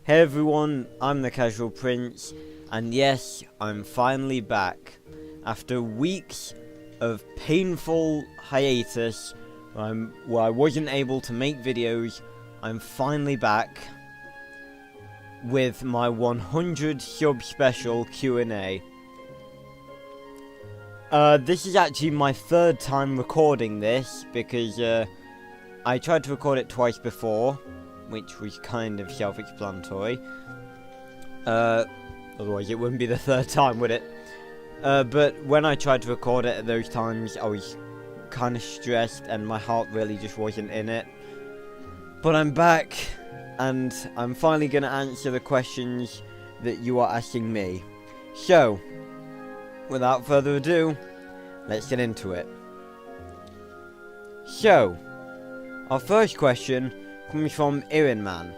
Hey everyone, I'm the Casual Prince, and yes, I'm finally back. After weeks of painful hiatus, where I wasn't able to make videos, I'm finally back with my 100 sub special Q&A. This is actually my third time recording this, because I tried to record it twice before, which was kind of self-explanatory. Otherwise it wouldn't be the third time, would it? But when I tried to record it at those times, I was kind of stressed and my heart really just wasn't in it. But I'm back, and I'm finally going to answer the questions that you are asking me. So, without further ado, let's get into it. So, our first question comes from Ironman.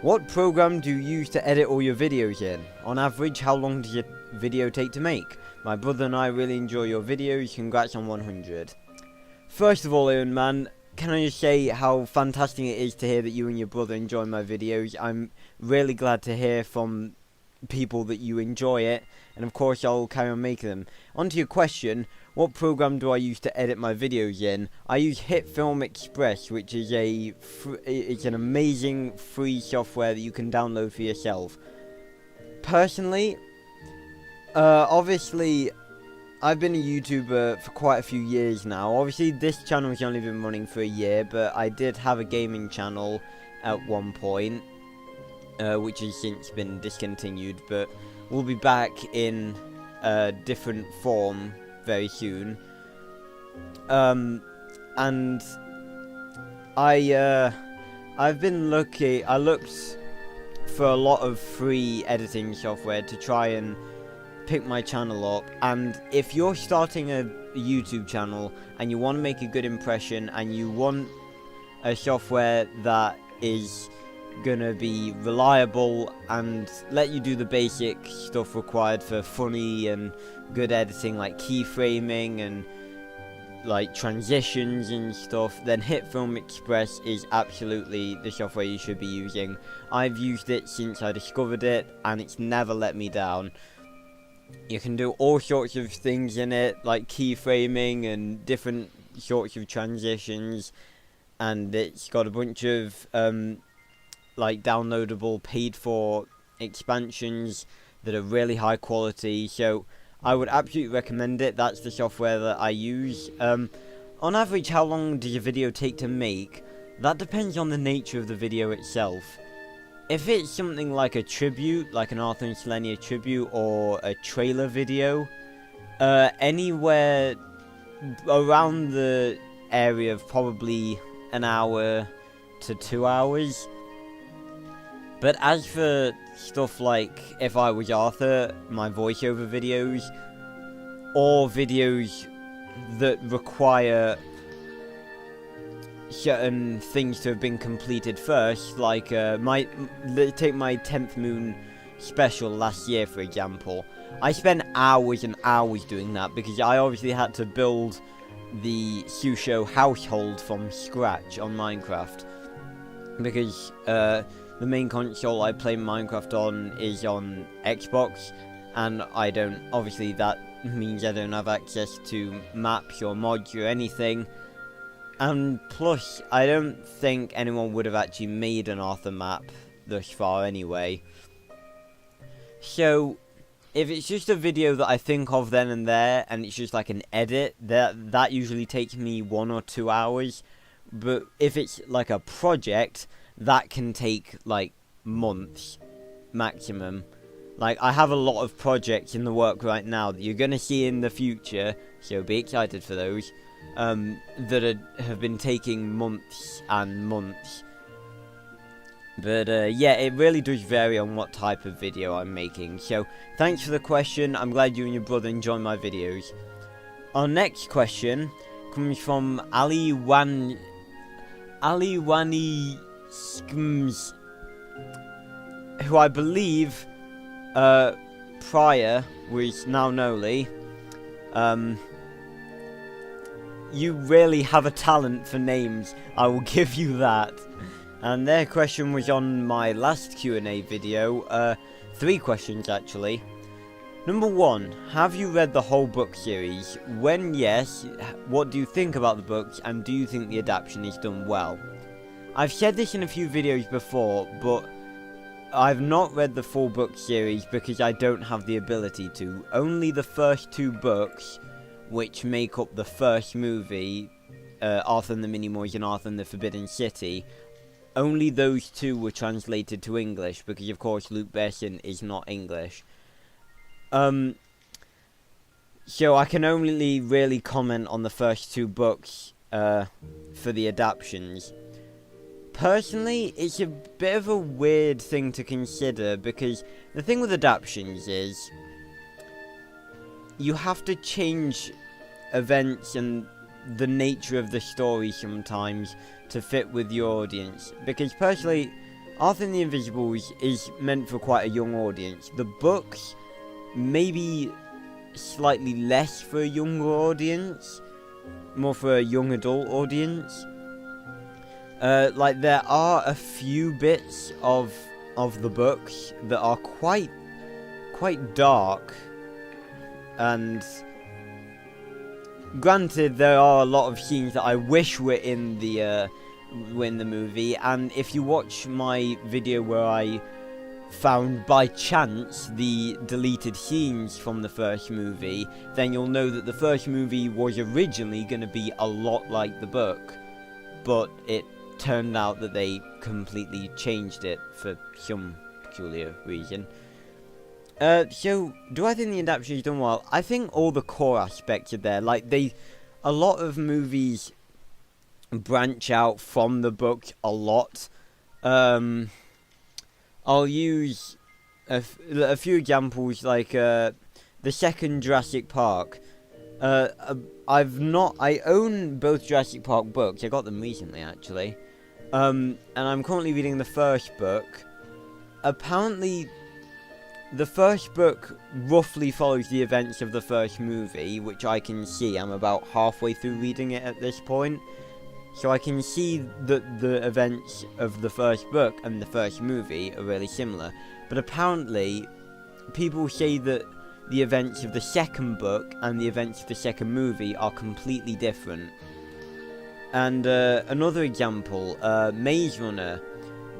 What program do you use to edit all your videos in? On average, how long does your video take to make? My brother and I really enjoy your videos. Congrats on 100. First of all, Ironman, can I just say how fantastic it is to hear that you and your brother enjoy my videos. I'm really glad to hear from people that you enjoy it, and of course I'll carry on making them. On to your question, what program do I use to edit my videos in? I use HitFilm Express, which is it's an amazing free software that you can download for yourself. Personally, obviously, I've been a YouTuber for quite a few years now. Obviously, this channel has only been running for a year, but I did have a gaming channel at one point, which has since been discontinued, but we'll be back in a different form very soon. And I've been I looked for a lot of free editing software to try and pick my channel up, and if you're starting a YouTube channel and you want to make a good impression and you want a software that is gonna be reliable and let you do the basic stuff required for funny and good editing, like keyframing and like transitions and stuff, then HitFilm Express is absolutely the software you should be using. I've used it since I discovered it and it's never let me down. You can do all sorts of things in it, like keyframing and different sorts of transitions, and it's got a bunch of like downloadable paid for expansions that are really high quality, so I would absolutely recommend it. That's the software that I use. On average, how long does a video take to make? That depends on the nature of the video itself. If it's something like a tribute, like an Arthur and Selenia tribute or a trailer video, anywhere around the area of probably an hour to 2 hours. But as for stuff like If I Was Arthur, my voiceover videos, or videos that require certain things to have been completed first, like take my 10th Moon special last year, for example. I spent hours and hours doing that because I obviously had to build the Susho household from scratch on Minecraft, because the main console I play Minecraft on is on Xbox, and obviously that means I don't have access to maps or mods or anything. And plus, I don't think anyone would have actually made an Arthur map thus far anyway. So, if it's just a video that I think of then and there, and it's just like an edit, that usually takes me 1 or 2 hours. But if it's like a project, that can take like months maximum. Like, I have a lot of projects in the work right now that you're gonna see in the future, so be excited for those, that have been taking months and months. But yeah, it really does vary on what type of video I'm making. So thanks for the question. I'm glad you and your brother enjoy my videos. Our next question comes from Ali Wani Skms, who I believe prior was now Noli. You really have a talent for names, I will give you that. And their question was on my last Q&A video. 3 questions actually. Number 1, have you read the whole book series? When yes, what do you think about the books, and do you think the adaptation is done well? I've said this in a few videos before, but I've not read the full book series because I don't have the ability to. Only the first 2 books, which make up the first movie, Arthur and the Minimoys and Arthur and the Forbidden City, only those 2 were translated to English, because of course Luke Besson is not English. So I can only really comment on the first 2 books for the adaptations. Personally, it's a bit of a weird thing to consider, because the thing with adaptations is you have to change events and the nature of the story sometimes to fit with your audience. Because personally, Arthur and the Invisibles is meant for quite a young audience. The books maybe slightly less for a younger audience, more for a young adult audience. Like, there are a few bits of the books that are quite dark, and granted, there are a lot of scenes that I wish were in the movie. And if you watch my video where I found by chance the deleted scenes from the first movie, then you'll know that the first movie was originally going to be a lot like the book, but it turned out that they completely changed it for some peculiar reason. So, do I think the adaptation is done well? I think all the core aspects are there. Like, a lot of movies branch out from the book a lot. I'll use a few examples, like the second Jurassic Park. I own both Jurassic Park books. I got them recently, actually. And I'm currently reading the first book. Apparently, the first book roughly follows the events of the first movie, which I can see. I'm about halfway through reading it at this point. So I can see that the events of the first book and the first movie are really similar. But apparently, people say that the events of the second book and the events of the second movie are completely different. And another example, Maze Runner.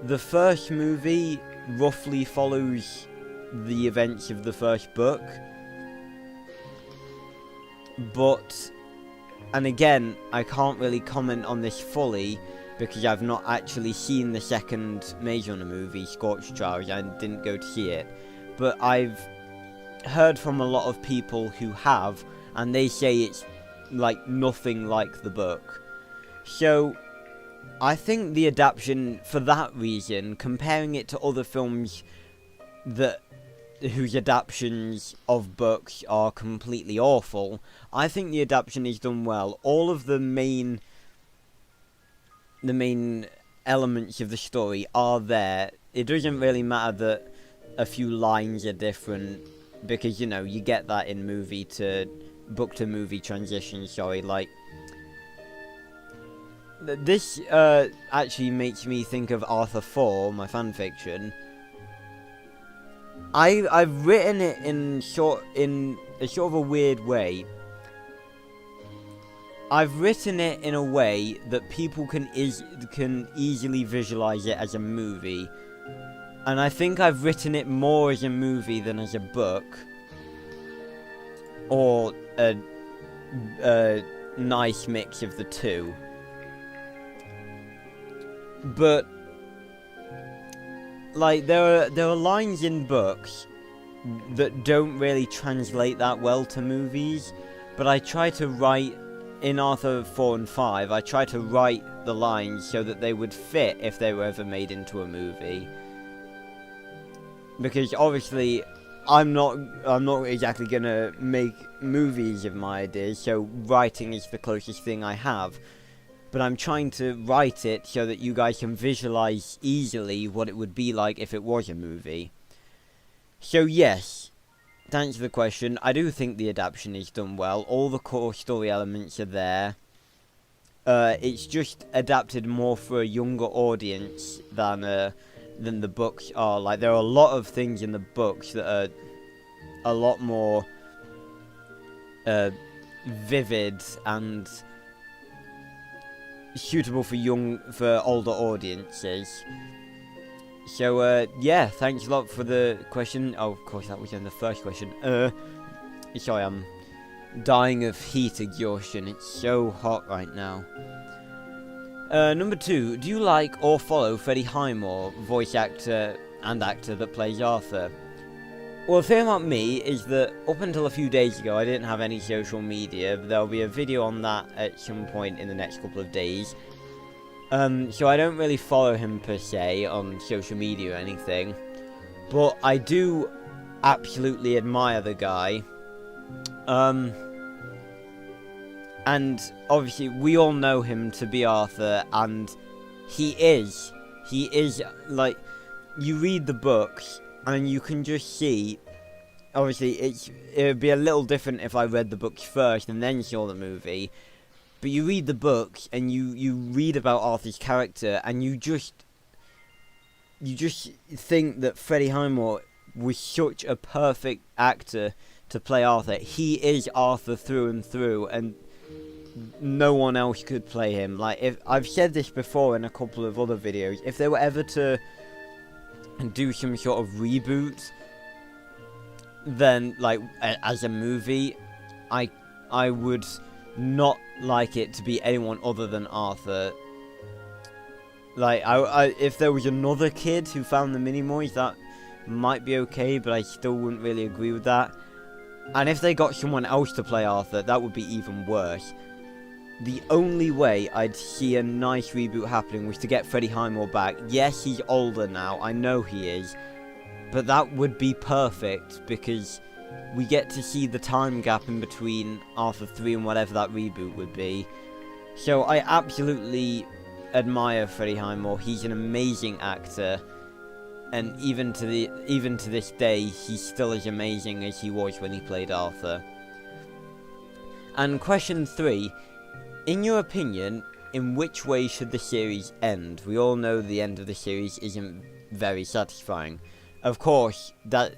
The first movie roughly follows the events of the first book. But, and again, I can't really comment on this fully because I've not actually seen the second Maze Runner movie, Scorched Trials. I didn't go to see it. But I've heard from a lot of people who have, and they say it's like nothing like the book. So, I think the adaptation, for that reason, comparing it to other films whose adaptations of books are completely awful, I think the adaptation is done well. All of the main elements of the story are there. It doesn't really matter that a few lines are different, because, you know, you get that in book to movie transitions, like, this actually makes me think of Arthur 4, my fanfiction. I've written it in a sort of a weird way. I've written it in a way that people can easily visualize it as a movie, and I think I've written it more as a movie than as a book, or a nice mix of the two. But, like, there are lines in books that don't really translate that well to movies, but I try to write, in Arthur 4 and 5, I try to write the lines so that they would fit if they were ever made into a movie. Because obviously, I'm not exactly gonna make movies of my ideas, so writing is the closest thing I have. But I'm trying to write it so that you guys can visualize easily what it would be like if it was a movie. So yes, to answer the question, I do think the adaptation is done well. All the core story elements are there. it's just adapted more for a younger audience than the books are. Like, there are a lot of things in the books that are a lot more vivid and suitable for older audiences. So yeah, thanks a lot for the question. Oh, of course, that was in the first question. Sorry, I'm dying of heat exhaustion. It's so hot right now. Number 2, do you like or follow Freddie Highmore, voice actor and actor that plays Arthur? Well, the thing about me is that up until a few days ago, I didn't have any social media. But there'll be a video on that at some point in the next couple of days. So I don't really follow him per se on social media or anything. But I do absolutely admire the guy. And obviously we all know him to be Arthur, and he is, like, you read the books, and you can just see, obviously it would be a little different if I read the books first and then saw the movie, but you read the books, and you read about Arthur's character, and you just think that Freddie Highmore was such a perfect actor to play Arthur. He is Arthur through and through, and no one else could play him. Like, if I've said this before in a couple of other videos, if they were ever to do some sort of reboot, then, like, as a movie, I would not like it to be anyone other than Arthur. Like, if there was another kid who found the Minimoys, that might be okay, but I still wouldn't really agree with that. And if they got someone else to play Arthur, that would be even worse. The only way I'd see a nice reboot happening was to get Freddie Highmore back. Yes, he's older now, I know he is, but that would be perfect, because we get to see the time gap in between Arthur 3 and whatever that reboot would be. So I absolutely admire Freddie Highmore. He's an amazing actor, and even to this day, he's still as amazing as he was when he played Arthur. And question 3, in your opinion, in which way should the series end? We all know the end of the series isn't very satisfying. Of course, this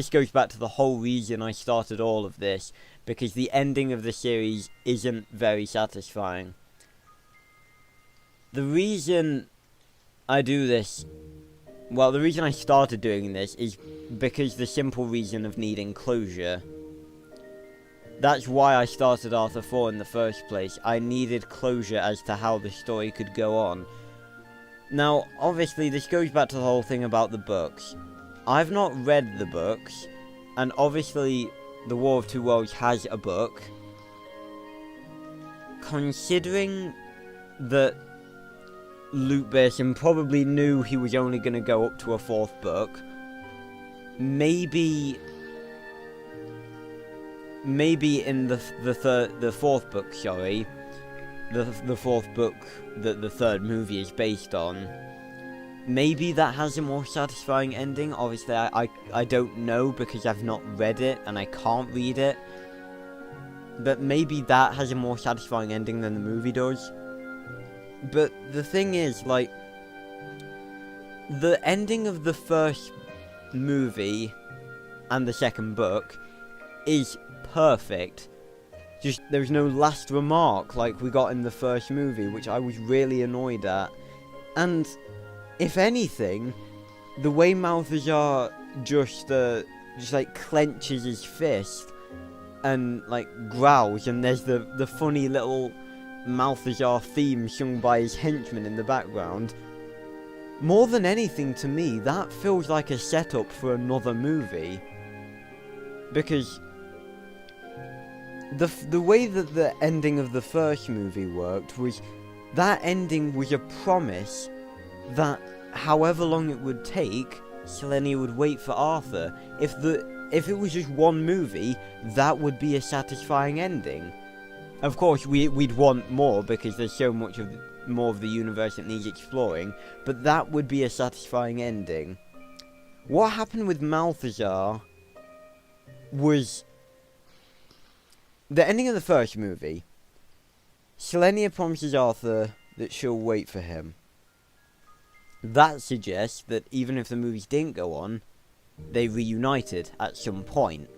goes back to the whole reason I started all of this, because the ending of the series isn't very satisfying. The reason I do this, well, the reason I started doing this is because the simple reason of needing closure. That's why I started Arthur 4 in the first place. I needed closure as to how the story could go on. Now, obviously, this goes back to the whole thing about the books. I've not read the books, and obviously, The War of Two Worlds has a book. Considering that Luke Besson probably knew he was only going to go up to a 4th book, maybe in the 4th book, sorry, the 4th book that the 3rd movie is based on, maybe that has a more satisfying ending. Obviously, I don't know, because I've not read it and I can't read it, but maybe that has a more satisfying ending than the movie does. But the thing is, like, the ending of the first movie and the 2nd book is perfect. Just, there's no last remark like we got in the first movie, which I was really annoyed at. And if anything, the way Malthazar just like clenches his fist and like growls, and there's the funny little Malthazar theme sung by his henchmen in the background. More than anything, to me, that feels like a setup for another movie, because the way that the ending of the first movie worked was that ending was a promise that however long it would take, Selene would wait for Arthur. If it was just one movie, that would be a satisfying ending. Of course, we'd want more, because there's so much more of the universe that needs exploring, but that would be a satisfying ending. What happened with Malthazar was the ending of the first movie. Selenia promises Arthur that she'll wait for him. That suggests that even if the movies didn't go on, they reunited at some point.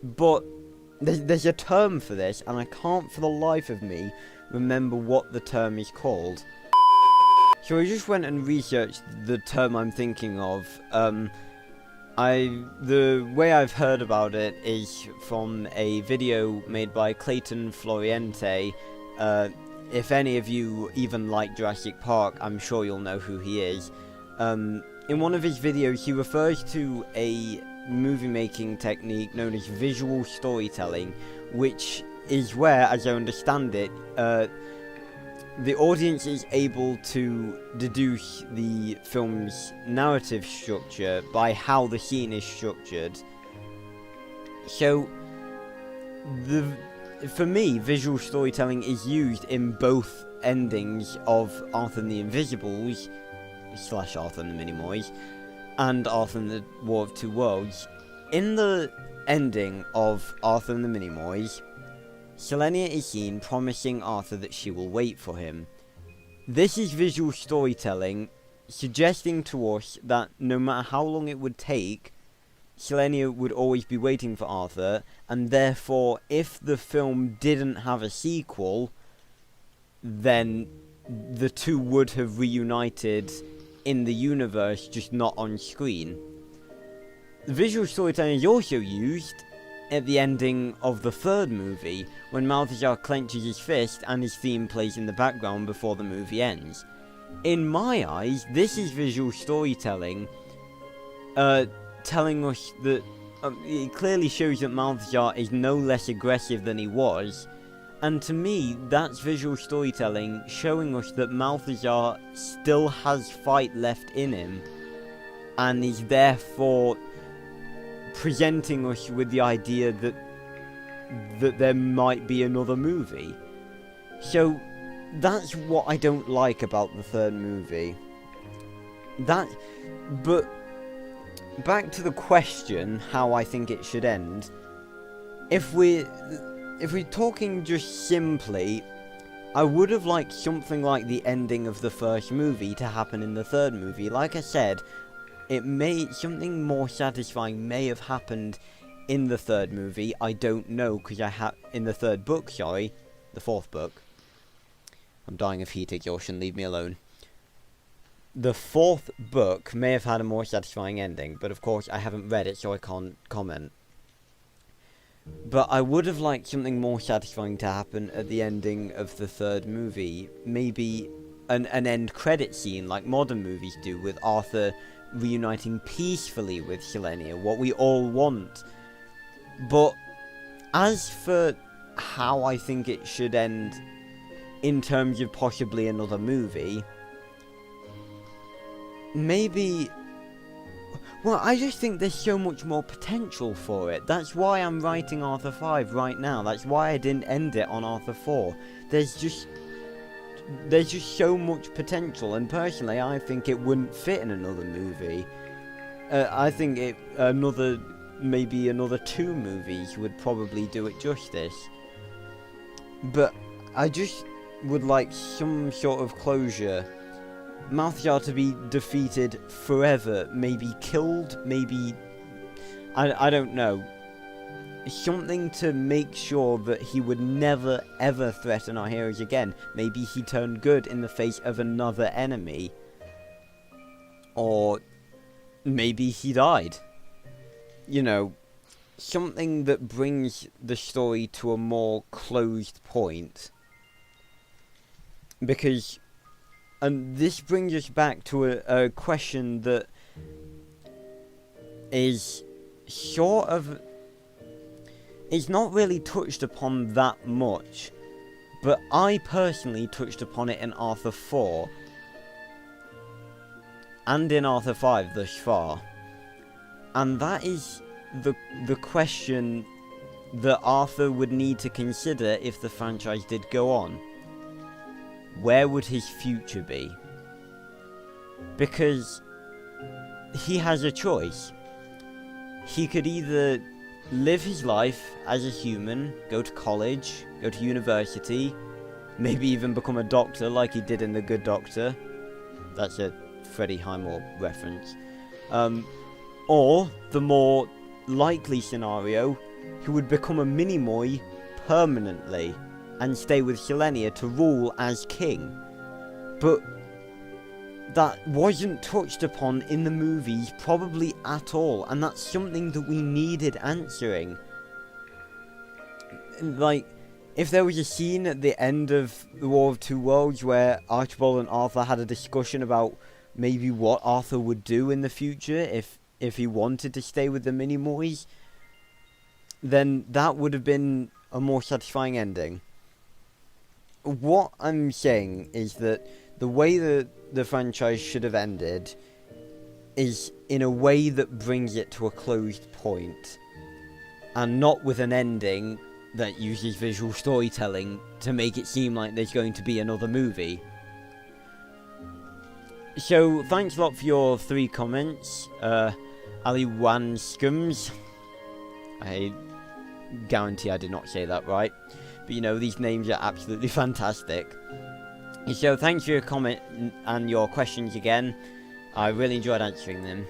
But there's a term for this, and I can't for the life of me remember what the term is called. So I just went and researched the term I'm thinking of. The way I've heard about it is from a video made by Clayton Floriente. If any of you even like Jurassic Park, I'm sure you'll know who he is. In one of his videos, he refers to a movie-making technique known as visual storytelling, which is where, as I understand it, the audience is able to deduce the film's narrative structure by how the scene is structured. So, for me, visual storytelling is used in both endings of Arthur and the Invisibles, / Arthur and the Minimoys, and Arthur and the War of Two Worlds. In the ending of Arthur and the Minimoys, Selenia is seen promising Arthur that she will wait for him. This is visual storytelling, suggesting to us that no matter how long it would take, Selenia would always be waiting for Arthur, and therefore, if the film didn't have a sequel, then the two would have reunited in the universe, just not on screen. Visual storytelling is also used at the ending of the third movie, when Malthazar clenches his fist and his theme plays in the background before the movie ends. In my eyes, this is visual storytelling, telling us that it clearly shows that Malthazar is no less aggressive than he was, and to me, that's visual storytelling showing us that Malthazar still has fight left in him, and is therefore presenting us with the idea that there might be another movie. So that's what I don't like about the third movie. But back to the question, how I think it should end. If we're talking just simply, I would have liked something like the ending of the first movie to happen in the third movie. Like I said, something more satisfying may have happened in the third movie. I don't know, because in the third book, the fourth book. I'm dying of heat exhaustion, leave me alone. The fourth book may have had a more satisfying ending, but of course I haven't read it, so I can't comment. But I would have liked something more satisfying to happen at the ending of the third movie. Maybe an end credit scene like modern movies do, with Arthur reuniting peacefully with Selenia, what we all want. But as for how I think it should end in terms of possibly another movie, maybe, well, I just think there's so much more potential for it. That's why I'm writing Arthur 5 right now. That's why I didn't end it on Arthur 4. There's just so much potential, and personally I think it wouldn't fit in another movie. I think maybe another 2 movies would probably do it justice. But I just would like some sort of closure. Malthazar to be defeated forever, maybe killed, maybe, I don't know. Something to make sure that he would never ever threaten our heroes again. Maybe he turned good in the face of another enemy. Or maybe he died. You know, something that brings the story to a more closed point. Because, and this brings us back to a question that is sort of, it's not really touched upon that much, but I personally touched upon it in Arthur 4 and in Arthur 5 thus far, and that is the question that Arthur would need to consider if the franchise did go on. Where would his future be? Because he has a choice. He could either live his life as a human, go to college, go to university, maybe even become a doctor like he did in The Good Doctor. That's a Freddie Highmore reference. Or, the more likely scenario, he would become a Minimoy permanently and stay with Selenia to rule as king. But that wasn't touched upon in the movies probably at all, and that's something that we needed answering. Like, if there was a scene at the end of The War of Two Worlds where Archibald and Arthur had a discussion about maybe what Arthur would do in the future if he wanted to stay with the Minimoys, then that would have been a more satisfying ending. What I'm saying is that the way that the franchise should have ended is in a way that brings it to a closed point, and not with an ending that uses visual storytelling to make it seem like there's going to be another movie. So, thanks a lot for your 3 comments. Ali Wan Scums. I guarantee I did not say that right. But you know, these names are absolutely fantastic. So, thanks for your comment and your questions again. I really enjoyed answering them.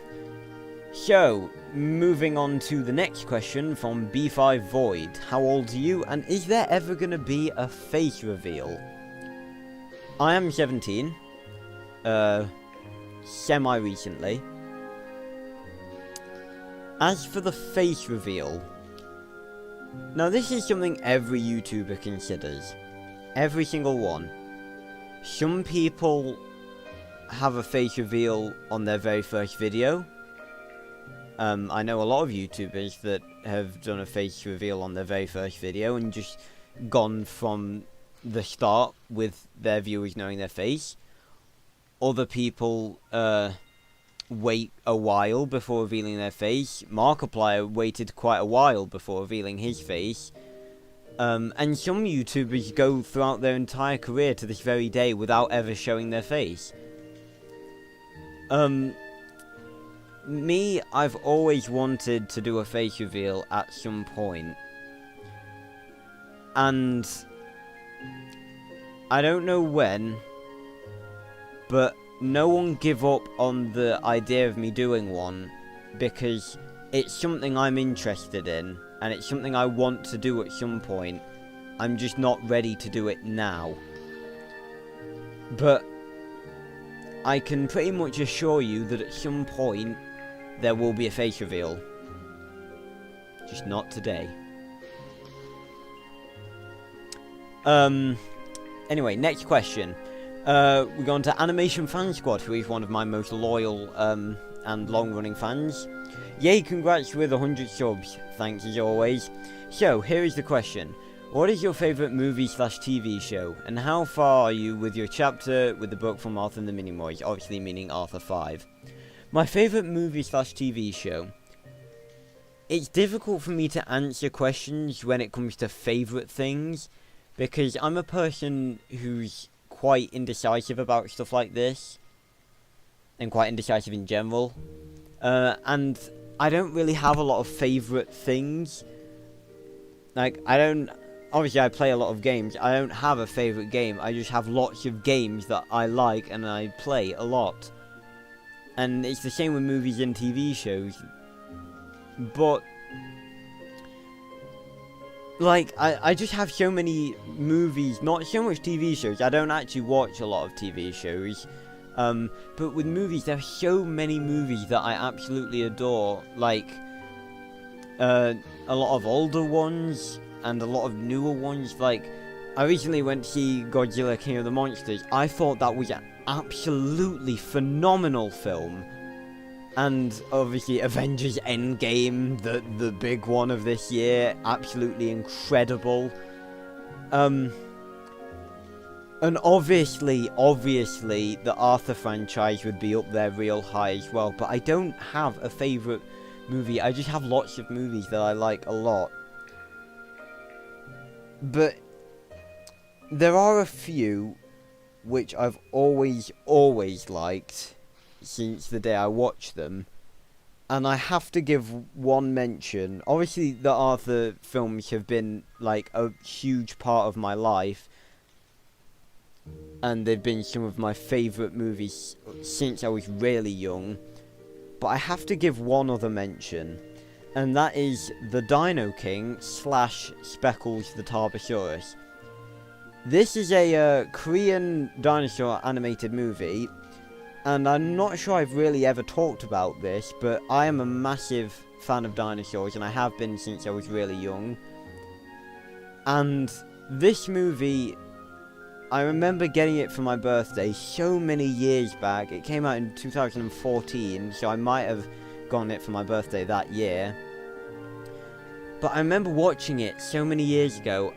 So, moving on to the next question from B5 Void. How old are you, and is there ever going to be a face reveal? I am 17. Semi-recently. As for the face reveal, now this is something every YouTuber considers. Every single one. Some people have a face reveal on their very first video. I know a lot of YouTubers that have done a face reveal on their very first video and just gone from the start with their viewers knowing their face. Other people wait a while before revealing their face. Markiplier waited quite a while before revealing his face. And some YouTubers go throughout their entire career to this very day without ever showing their face. Me, I've always wanted to do a face reveal at some point. And I don't know when, but no one give up on the idea of me doing one, because it's something I'm interested in, and it's something I want to do at some point. I'm just not ready to do it now. But I can pretty much assure you that at some point there will be a face reveal. Just not today. Anyway, next question. We go on to Animation Fan Squad, who is one of my most loyal and long-running fans. Yay, congrats with 100 subs. Thanks as always. So, here is the question. What is your favourite movie/TV show? And how far are you with your chapter with the book from Arthur and the Minimoys? Obviously meaning Arthur 5. My favourite movie/TV show. It's difficult for me to answer questions when it comes to favourite things, because I'm a person who's quite indecisive about stuff like this, and quite indecisive in general, and I don't really have a lot of favourite things. Like, obviously I play a lot of games. I don't have a favourite game. I just have lots of games that I like and I play a lot. And it's the same with movies and TV shows. But, like, I just have so many movies, not so much TV shows. I don't actually watch a lot of TV shows. But with movies, there are so many movies that I absolutely adore. Like, a lot of older ones and a lot of newer ones. Like, I recently went to see Godzilla King of the Monsters. I thought that was an absolutely phenomenal film. And obviously Avengers Endgame, the big one of this year, absolutely incredible. And obviously, the Arthur franchise would be up there real high as well. But I don't have a favourite movie. I just have lots of movies that I like a lot. But there are a few which I've always liked since the day I watched them. And I have to give one mention. Obviously, the Arthur films have been like a huge part of my life, and they've been some of my favourite movies since I was really young. But I have to give one other mention, and that is The Dino King / Speckles the Tarbosaurus. This is a Korean dinosaur animated movie, and I'm not sure I've really ever talked about this, but I am a massive fan of dinosaurs, and I have been since I was really young. And this movie, I remember getting it for my birthday so many years back. It came out in 2014, so I might have gotten it for my birthday that year. But I remember watching it so many years ago,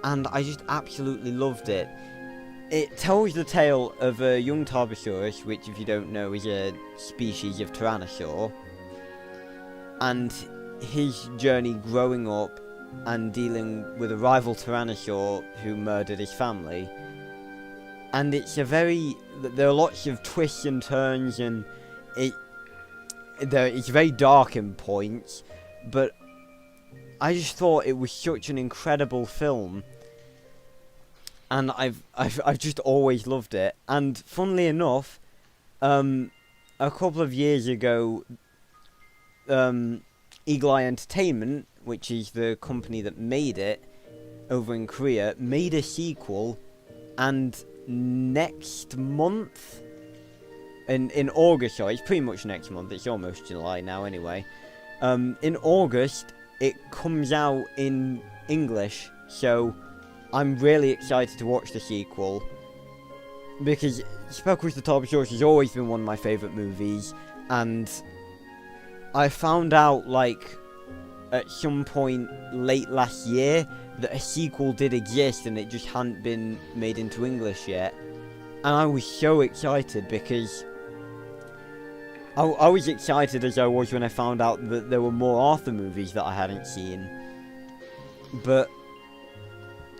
and I just absolutely loved it. It tells the tale of a young Tarbosaurus, which, if you don't know, is a species of Tyrannosaur, and his journey growing up and dealing with a rival Tyrannosaur who murdered his family. And there are lots of twists and turns, and it's very dark in points, but I just thought it was such an incredible film. And I've just always loved it. And funnily enough, a couple of years ago, Eagle Eye Entertainment, which is the company that made it over in Korea, made a sequel. And next month, in August, sorry, it's pretty much next month. It's almost July now, anyway. In August, it comes out in English, so I'm really excited to watch the sequel, because Speckles the Tarbosaurus has always been one of my favourite movies, and I found out, like, at some point late last year that a sequel did exist and it just hadn't been made into English yet, and I was so excited, because I was excited as I was when I found out that there were more Arthur movies that I hadn't seen, but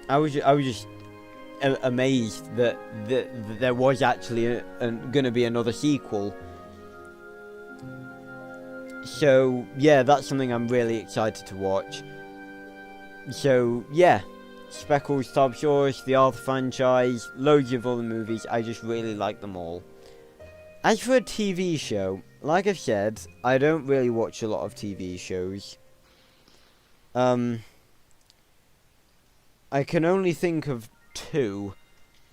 I was just amazed that there was actually going to be another sequel. So yeah, that's something I'm really excited to watch. So yeah, Speckles, Tarbosaurus, the Arthur franchise, loads of other movies. I just really like them all. As for a TV show, like I've said, I don't really watch a lot of TV shows. I can only think of two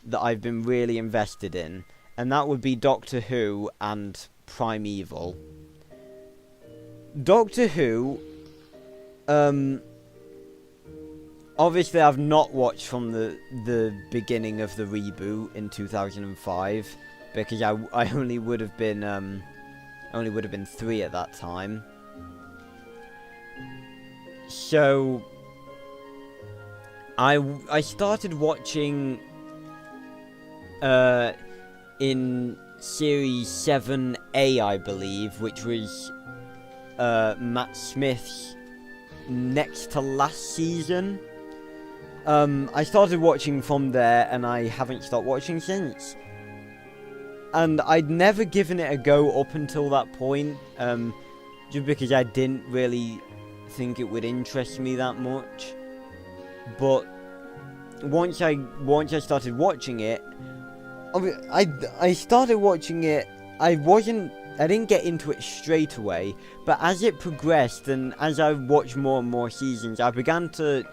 that I've been really invested in, and that would be Doctor Who and Primeval. Doctor Who, obviously I've not watched from the beginning of the reboot in 2005, because I only would have been 3 at that time. So I started watching in series 7A, I believe, which was Matt Smith's next to last season. I started watching from there, and I haven't stopped watching since. And I'd never given it a go up until that point, just because I didn't really think it would interest me that much. But once I started watching it, I started watching it. I didn't get into it straight away, but as it progressed and as I watched more and more seasons, I began to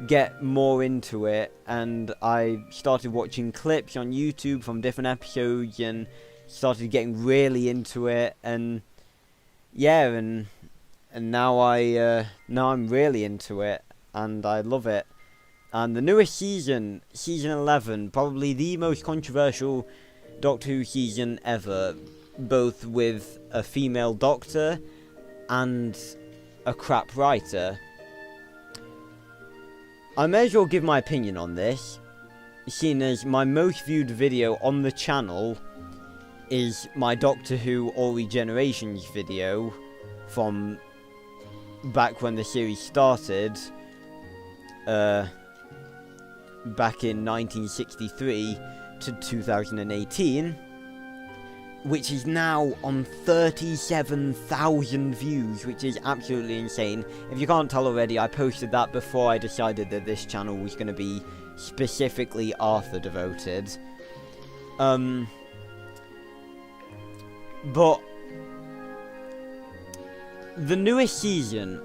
get more into it, and I started watching clips on YouTube from different episodes and started getting really into it, and yeah, and now I'm really into it, and I love it. And the newest season, season 11, probably the most controversial Doctor Who season ever, both with a female doctor and a crap writer. I may as well give my opinion on this, seeing as my most viewed video on the channel is my Doctor Who All Regenerations video from back when the series started, back in 1963 to 2018. which is now on 37,000 views, which is absolutely insane. If you can't tell already, I posted that before I decided that this channel was going to be specifically Arthur devoted. But the newest season,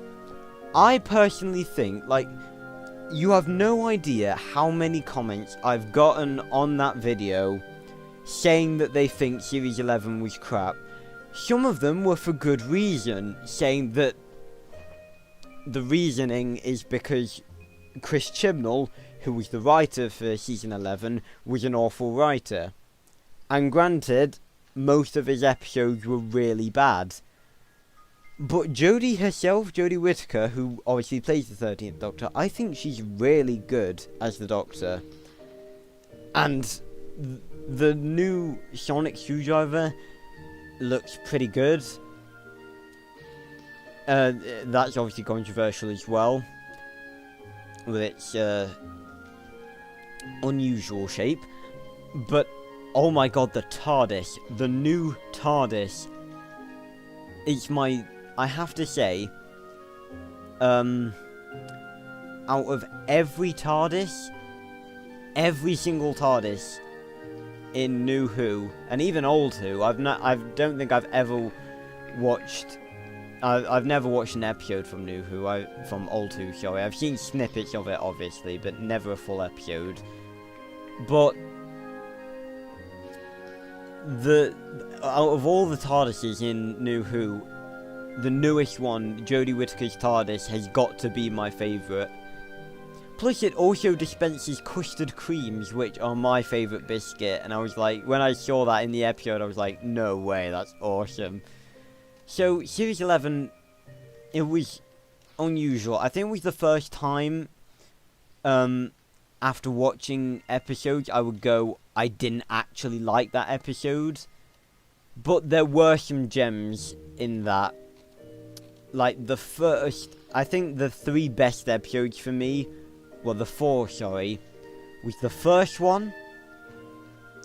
I personally think, like, you have no idea how many comments I've gotten on that video saying that they think Series 11 was crap. Some of them were for good reason, saying that the reasoning is because Chris Chibnall, who was the writer for Season 11, was an awful writer. And granted, most of his episodes were really bad. But Jodie herself, Jodie Whittaker, who obviously plays the 13th Doctor, I think she's really good as the Doctor. And the new sonic screwdriver looks pretty good. That's obviously controversial as well, with its unusual shape. But oh my god, the TARDIS, the new TARDIS, it's my, I have to say, out of every TARDIS, every single TARDIS in New Who, and even Old Who, I don't think I've ever watched, I've never watched an episode from New Who, from Old Who, sorry. I've seen snippets of it, obviously, but never a full episode. But out of all the TARDISes in New Who, the newest one, Jodie Whittaker's TARDIS, has got to be my favourite. Plus, it also dispenses custard creams, which are my favourite biscuit. And I was like, when I saw that in the episode, I was like, no way, that's awesome. So, Series 11, it was unusual. I think it was the first time, after watching episodes, I would go, I didn't actually like that episode. But there were some gems in that. Like, the first, I think the 3 best episodes for me, well, the 4, sorry, was the first one,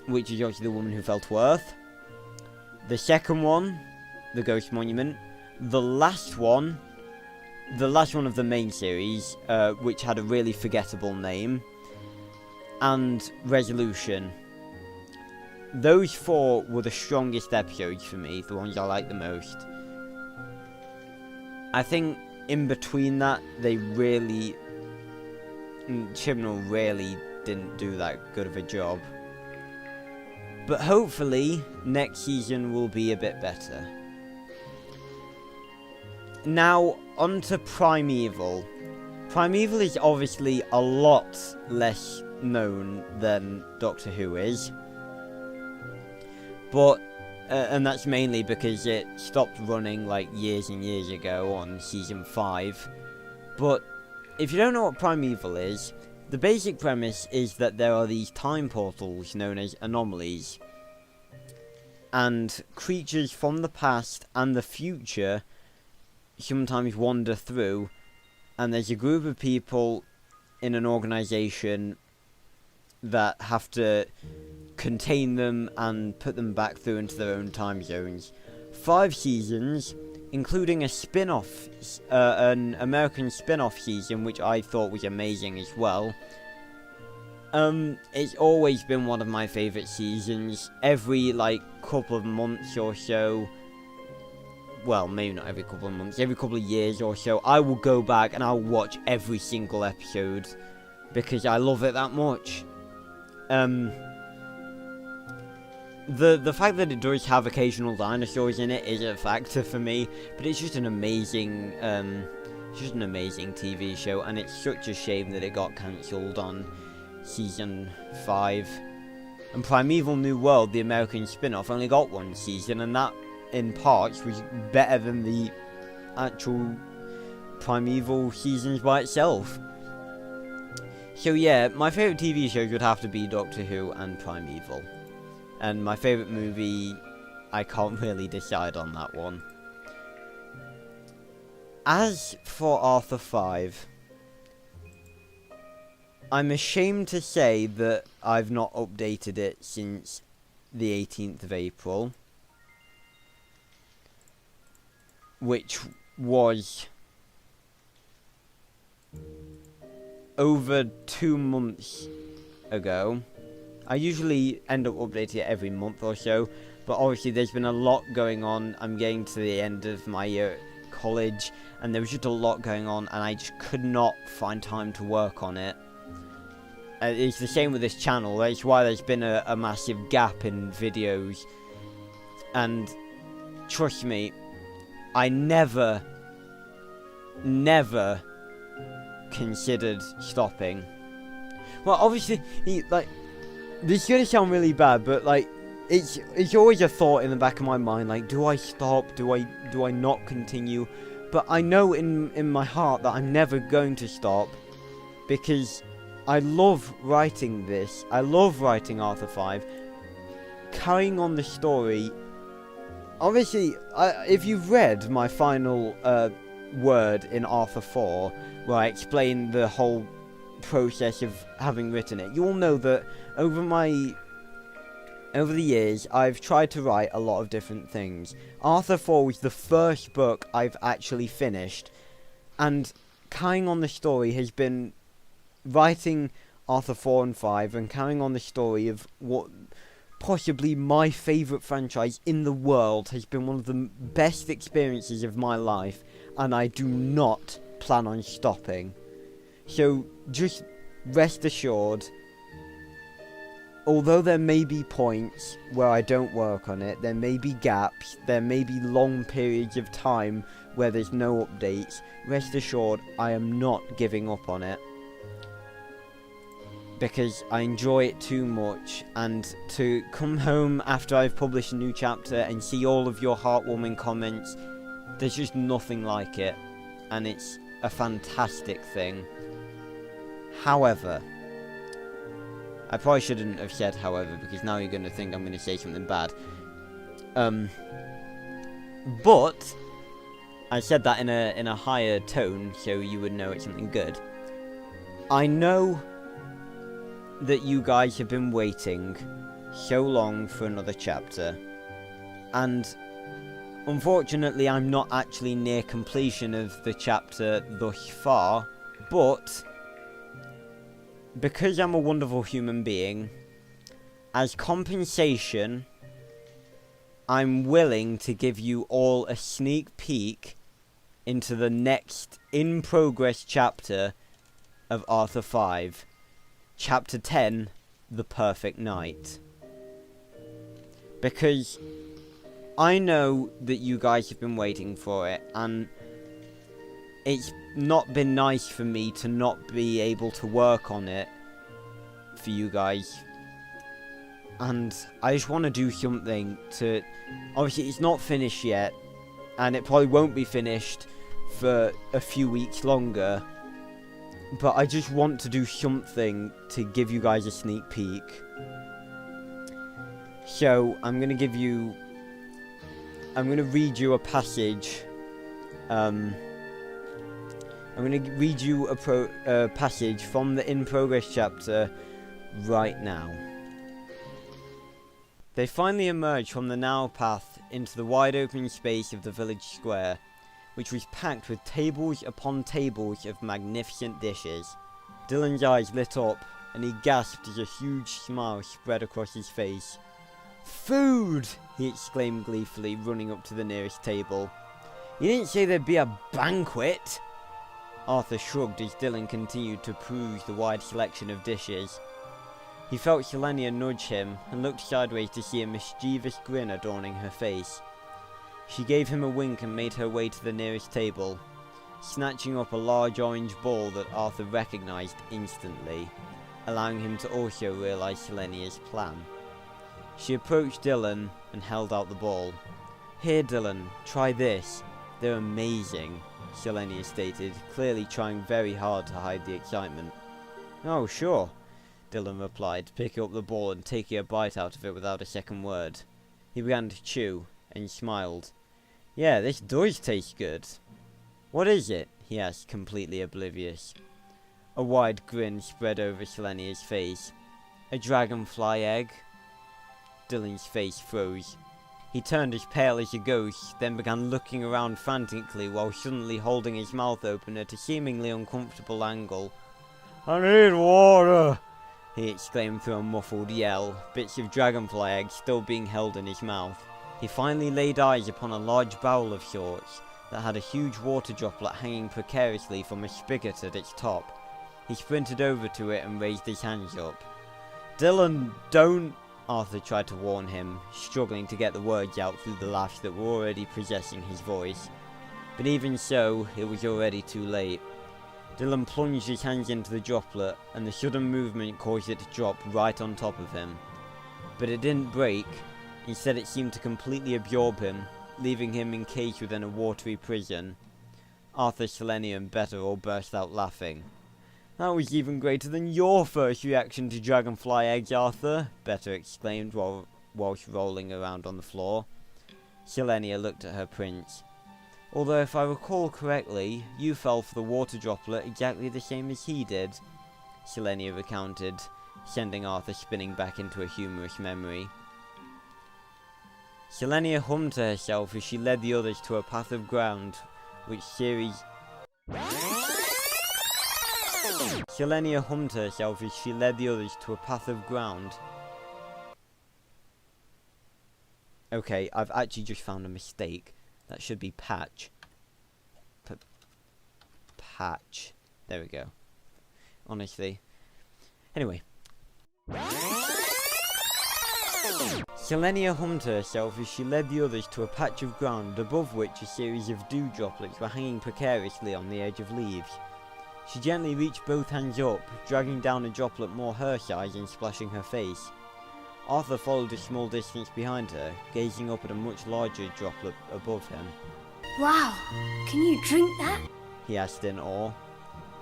which is obviously The Woman Who Fell to Earth. The second one, The Ghost Monument. The last one of the main series, which had a really forgettable name. And Resolution. Those 4 were the strongest episodes for me, the ones I liked the most. I think in between that, Chibnall really didn't do that good of a job. But hopefully, next season will be a bit better. Now, on to Primeval. Primeval is obviously a lot less known than Doctor Who is. But, and that's mainly because it stopped running like years and years ago on Season 5. But if you don't know what Primeval is, the basic premise is that there are these time portals known as anomalies. And creatures from the past and the future sometimes wander through, and there's a group of people in an organization that have to contain them and put them back through into their own time zones. 5 seasons, including a spin-off, an American spin-off season, which I thought was amazing as well. It's always been one of my favourite seasons. Every, like, couple of months or so, well, maybe not every couple of months, every couple of years or so, I will go back and I'll watch every single episode, because I love it that much. The fact that it does have occasional dinosaurs in it is a factor for me, but it's just an amazing, TV show, and it's such a shame that it got cancelled on Season 5. And Primeval New World, the American spin-off, only got 1 season, and that, in parts, was better than the actual Primeval seasons by itself. So yeah, my favourite TV shows would have to be Doctor Who and Primeval. And my favourite movie, I can't really decide on that one. As for Arthur 5, I'm ashamed to say that I've not updated it since the 18th of April. which was over 2 months ago. I usually end up updating it every month or so, but obviously there's been a lot going on. I'm getting to the end of my year at college, and there was just a lot going on, and I just could not find time to work on it. It's the same with this channel. That's why there's been a massive gap in videos. And trust me, I never considered stopping. Well, obviously, this is gonna sound really bad, but like, it's always a thought in the back of my mind, like, do I stop? Do I not continue? But I know in my heart that I'm never going to stop, because I love writing this. I love writing Arthur 5. Carrying on the story. Obviously, if you've read my final word in Arthur 4, where I explain the whole process of having written it, you'll know that over the years, I've tried to write a lot of different things. Arthur 4 was the first book I've actually finished, and carrying on the story has been writing Arthur 4 and 5 and carrying on the story of what possibly my favourite franchise in the world has been one of the best experiences of my life, and I do not plan on stopping. So just rest assured, although there may be points where I don't work on it, there may be gaps, there may be long periods of time where there's no updates, rest assured I am not giving up on it. Because I enjoy it too much, and to come home after I've published a new chapter and see all of your heartwarming comments, there's just nothing like it, and it's a fantastic thing. However, I probably shouldn't have said however, because now you're going to think I'm going to say something bad. But I said that in a higher tone, so you would know it's something good. I know that you guys have been waiting so long for another chapter, and unfortunately I'm not actually near completion of the chapter thus far, but because I'm a wonderful human being, as compensation, I'm willing to give you all a sneak peek into the next in-progress chapter of Arthur 5. Chapter 10, The Perfect Night. Because I know that you guys have been waiting for it, and it's not been nice for me to not be able to work on it for you guys. And I just want to do something to... Obviously, it's not finished yet, and it probably won't be finished for a few weeks longer. But I just want to do something to give you guys a sneak peek. So, I'm going to read you a passage. I'm going to read you a passage from the in-progress chapter right now. They finally emerged from the narrow path into the wide open space of the village square, which was packed with tables upon tables of magnificent dishes. Dylan's eyes lit up, and he gasped as a huge smile spread across his face. "Food!" he exclaimed gleefully, running up to the nearest table. "You didn't say there'd be a banquet?" Arthur shrugged as Dylan continued to peruse the wide selection of dishes. He felt Selenia nudge him, and looked sideways to see a mischievous grin adorning her face. She gave him a wink and made her way to the nearest table, snatching up a large orange ball that Arthur recognized instantly, allowing him to also realize Selenia's plan. She approached Dylan and held out the ball. "Here, Dylan, try this. They're amazing," Selenia stated, clearly trying very hard to hide the excitement. "Oh, sure," Dylan replied, picking up the ball and taking a bite out of it without a second word. He began to chew, and smiled. "Yeah, this does taste good." "What is it?" he asked, completely oblivious. A wide grin spread over Selenia's face. "A dragonfly egg?" Dylan's face froze. He turned as pale as a ghost, then began looking around frantically while suddenly holding his mouth open at a seemingly uncomfortable angle. "I need water!" he exclaimed through a muffled yell, bits of dragonfly eggs still being held in his mouth. He finally laid eyes upon a large barrel of sorts that had a huge water droplet hanging precariously from a spigot at its top. He sprinted over to it and raised his hands up. "Dylan, don't!" Arthur tried to warn him, struggling to get the words out through the laughs that were already possessing his voice. But even so, it was already too late. Dylan plunged his hands into the droplet, and the sudden movement caused it to drop right on top of him. But it didn't break. Instead, it seemed to completely absorb him, leaving him encased within a watery prison. Arthur, Selenia, and Beta all burst out laughing. "That was even greater than your first reaction to dragonfly eggs, Arthur," Beta exclaimed whilst rolling around on the floor. Selenia looked at her prince. "Although if I recall correctly, you fell for the water droplet exactly the same as he did," Selenia recounted, sending Arthur spinning back into a humorous memory. Selenia hummed to herself as she led the others to a path of ground, which Ceres... Selenia hummed to herself as she led the others to a path of ground. Okay, I've actually just found a mistake. That should be patch. Patch. There we go. Honestly. Anyway. Selenia hummed to herself as she led the others to a patch of ground above which a series of dew droplets were hanging precariously on the edge of leaves. She gently reached both hands up, dragging down a droplet more her size and splashing her face. Arthur followed a small distance behind her, gazing up at a much larger droplet above him. "Wow, can you drink that?" he asked in awe.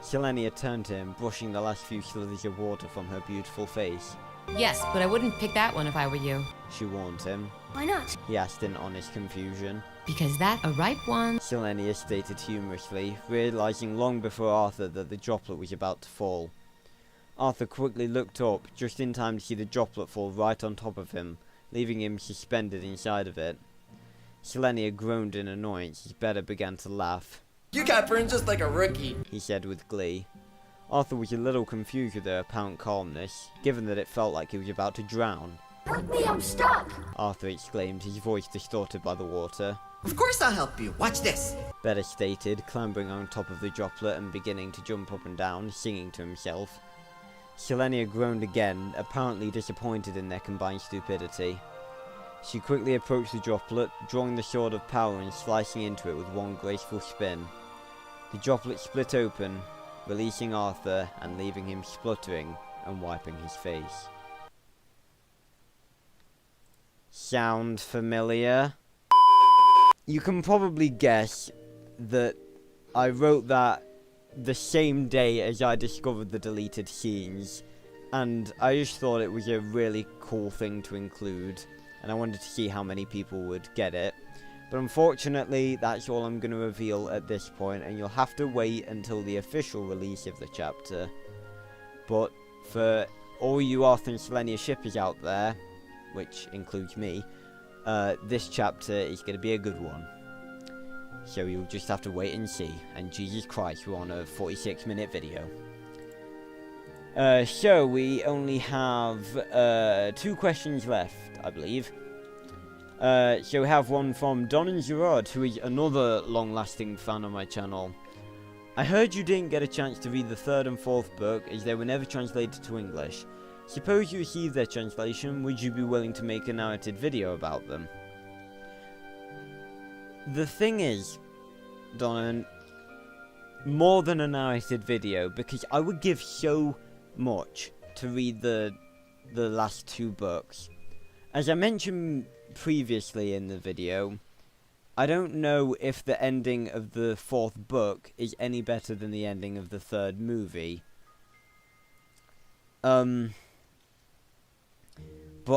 Selenia turned to him, brushing the last few slithers of water from her beautiful face. "Yes, but I wouldn't pick that one if I were you." She warned him. "Why not?" he asked in honest confusion. "Because that's a ripe one." Selenia stated humorously, realizing long before Arthur that the droplet was about to fall. Arthur quickly looked up, just in time to see the droplet fall right on top of him, leaving him suspended inside of it. Selenia groaned in annoyance as Beta began to laugh. "You got burned just like a rookie," he said with glee. Arthur was a little confused with her apparent calmness, given that it felt like he was about to drown. "Help me, I'm stuck!" Arthur exclaimed, his voice distorted by the water. "Of course I'll help you. Watch this." Beta stated, clambering on top of the droplet and beginning to jump up and down, singing to himself. Selenia groaned again, apparently disappointed in their combined stupidity. She quickly approached the droplet, drawing the sword of power and slicing into it with one graceful spin. The droplet split open, releasing Arthur and leaving him spluttering and wiping his face. Sound familiar? You can probably guess that I wrote that the same day as I discovered the deleted scenes, and I just thought it was a really cool thing to include, and I wanted to see how many people would get it. But unfortunately, that's all I'm going to reveal at this point, and you'll have to wait until the official release of the chapter. But for all you Arthur and Selenia shippers out there, which includes me, this chapter is going to be a good one. So you'll just have to wait and see. And Jesus Christ, we're on a 46-minute video. So we only have 2 questions left, I believe. So we have one from Don and Gerard, who is another long-lasting fan of my channel. I heard you didn't get a chance to read the 3rd and 4th book as they were never translated to English. Suppose you received their translation, would you be willing to make a narrated video about them? The thing is, Donovan, more than a narrated video, because I would give so much to read the last 2 books. As I mentioned previously in the video, I don't know if the ending of the 4th book is any better than the ending of the 3rd movie. But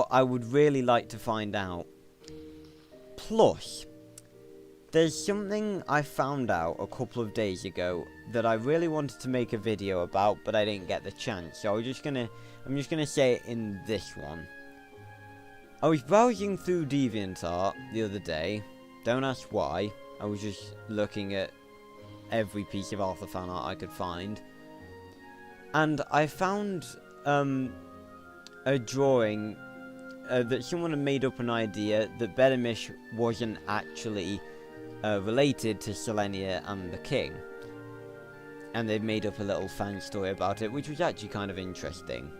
I would really like to find out. Plus, there's something I found out a couple of days ago that I really wanted to make a video about, but I didn't get the chance. So I'm just gonna say it in this one. I was browsing through DeviantArt the other day. Don't ask why. I was just looking at every piece of Arthur fan art I could find. And I found a drawing that someone had made up an idea that Benemish wasn't actually related to Selenia and the king. And they'd made up a little fan story about it, which was actually kind of interesting.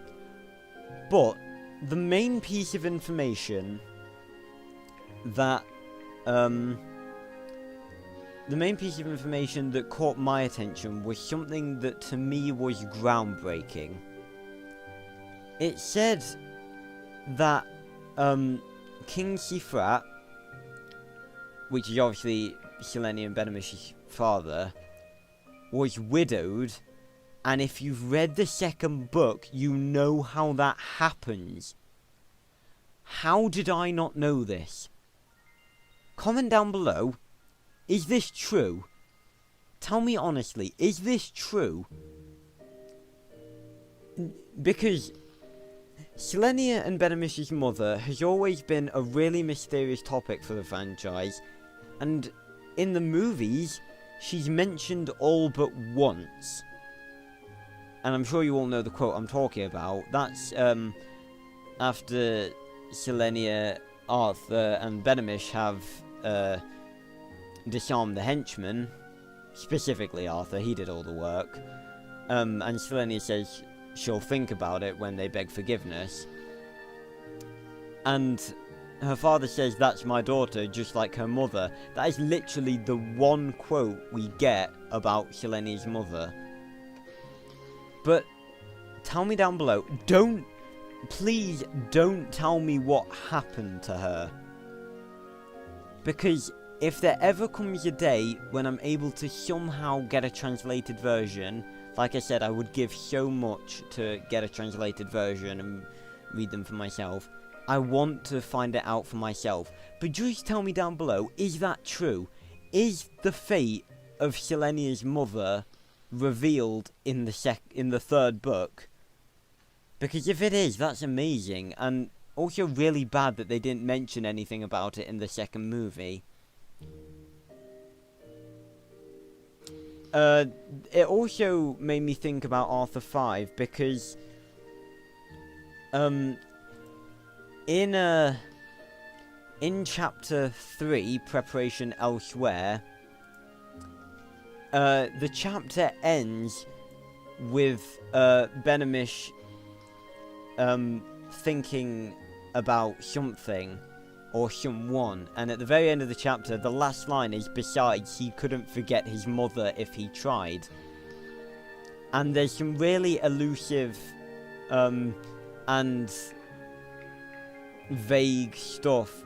But the main piece of information that caught my attention was something that to me was groundbreaking. It said that King Sifrat, which is obviously Selenia and Benemish's father, was widowed, and if you've read the second book, you know how that happens. How did I not know this? Comment down below. Is this true? Tell me honestly, is this true? Because Selenia and Benemish's mother has always been a really mysterious topic for the franchise, and in the movies, she's mentioned all but once. And I'm sure you all know the quote I'm talking about. That's after Selenia, Arthur, and Benemish have disarmed the henchmen. Specifically Arthur, he did all the work. And Selenia says she'll think about it when they beg forgiveness. And her father says, "That's my daughter, just like her mother." That is literally the one quote we get about Selenia's mother. But tell me down below, please don't tell me what happened to her. Because if there ever comes a day when I'm able to somehow get a translated version, like I said, I would give so much to get a translated version and read them for myself. I want to find it out for myself. But just tell me down below, is that true? Is the fate of Selenia's mother revealed in the third book? Because if it is, that's amazing, and also really bad that they didn't mention anything about it in the second movie. It also made me think about Arthur 5, because in chapter 3, Preparation Elsewhere, the chapter ends with Benemish thinking about something or someone, and at the very end of the chapter, the last line is, "Besides, he couldn't forget his mother if he tried." And there's some really elusive and vague stuff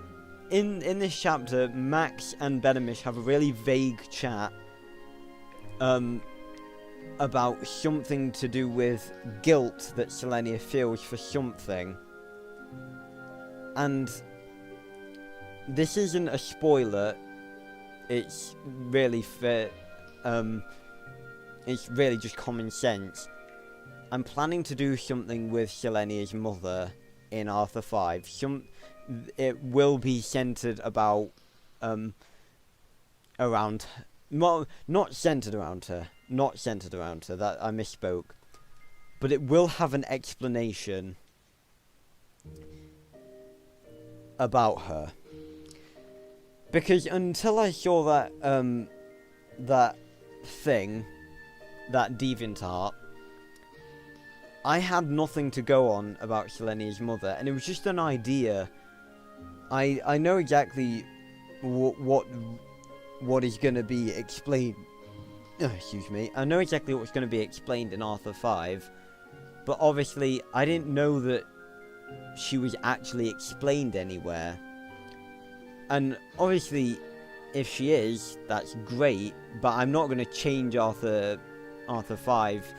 in this chapter. Max and Benemish have a really vague chat about something to do with guilt that Selenia feels for something. And this isn't a spoiler, it's really it's really just common sense. I'm planning to do something with Selenia's mother in Arthur 5. It will be centered about around, well, not centered around her, that I misspoke, but it will have an explanation about her. Because until I saw that thing, that DeviantArt, I had nothing to go on about Selenia's mother, and it was just an idea. I know exactly what is going to be explained. Excuse me. I know exactly what's going to be explained in Arthur 5, but obviously I didn't know that she was actually explained anywhere. And obviously, if she is, that's great, but I'm not going to change Arthur 5